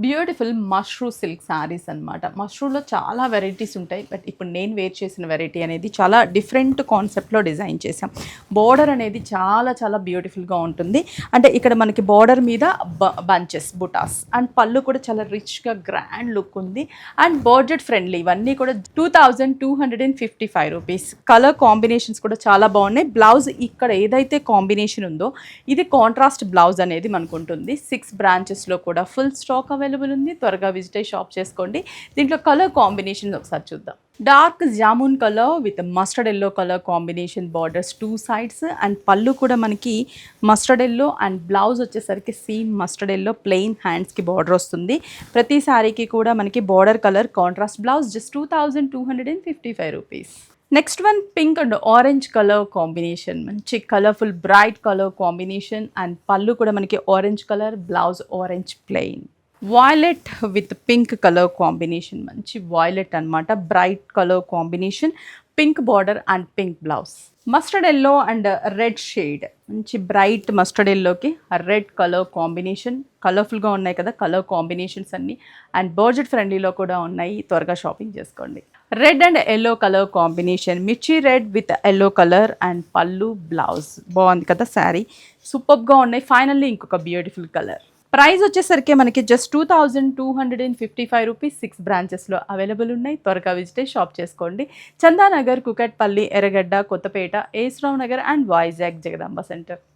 Beautiful mashru silk saris అనమాట. మష్రూలో చాలా varieties ఉంటాయి. బట్ ఇప్పుడు నేను వేర్ చేసిన వెరైటీ అనేది చాలా డిఫరెంట్ కాన్సెప్ట్‌లో డిజైన్ చేశాం. బోర్డర్ అనేది చాలా చాలా బ్యూటిఫుల్‌గా ఉంటుంది. అంటే ఇక్కడ మనకి బోర్డర్ మీద బంచెస్, బుటాస్ అండ్ పళ్ళు కూడా చాలా రిచ్‌గా గ్రాండ్ లుక్ ఉంది. అండ్ బడ్జెట్ ఫ్రెండ్లీ ఇవన్నీ కూడా 2255 రూపీస్. కలర్ కాంబినేషన్స్ కూడా చాలా బాగున్నాయి. బ్లౌజ్ ఇక్కడ ఏదైతే కాంబినేషన్ ఉందో ఇది కాంట్రాస్ట్ బ్లౌజ్ అనేది మనకు ఉంటుంది. 6 బ్రాంచెస్‌లో కూడా ఫుల్ స్టాక్ అవైలబుల్ ఉంది. త్వరగా విజిట్ అయ్యి షాప్ చేసుకోండి. దీంట్లో కలర్ కాంబినేషన్ ఒకసారి చూద్దాం. Dark jamun colour with mustard yellow colour combination borders 2 sides and pallu కూడా మనకి మస్టర్డ్ ఎల్లో అండ్ బ్లౌజ్ వచ్చేసరికి సేమ్ మస్టర్డ్ ఎల్లో ప్లెయిన్ హ్యాండ్స్కి బార్డర్ వస్తుంది. ప్రతి శారీకి కూడా మనకి border colour contrast blouse just 2255 rupees. Next one pink and orange colour combination, మంచి colourful bright colour combination and pallu కూడా మనకి orange colour, blouse orange plain. Violet with pink colour combination, మంచి వాయిలెట్ అనమాట, bright colour combination, pink border and pink blouse. Mustard yellow and red shade, మంచి bright mustard ఎల్లోకి red colour combination. కలర్ఫుల్గా ఉన్నాయి కదా colour combinations అన్నీ. And budget ఫ్రెండ్లీలో కూడా ఉన్నాయి. త్వరగా షాపింగ్ చేసుకోండి. Red and yellow colour combination, mirchi red with yellow colour and pallu blouse. బాగుంది కదా శారీ, సూపర్గా ఉన్నాయి. ఫైనల్లీ ఇంకొక బ్యూటిఫుల్ కలర్. ప్రైస్ వచ్చేసరికి మనకి జస్ట్ 2255 రూపీస్. 6 బ్రాంచెస్లో అవైలబుల్ ఉన్నాయి. త్వరగా విజిట్ షాప్ చేసుకోండి. చందానగర్, కుకట్పల్లి, ఎర్రగడ్డ, కొత్తపేట, ఏస్రావు నగర్ అండ్ వైజాగ్ జగదాంబ సెంటర్.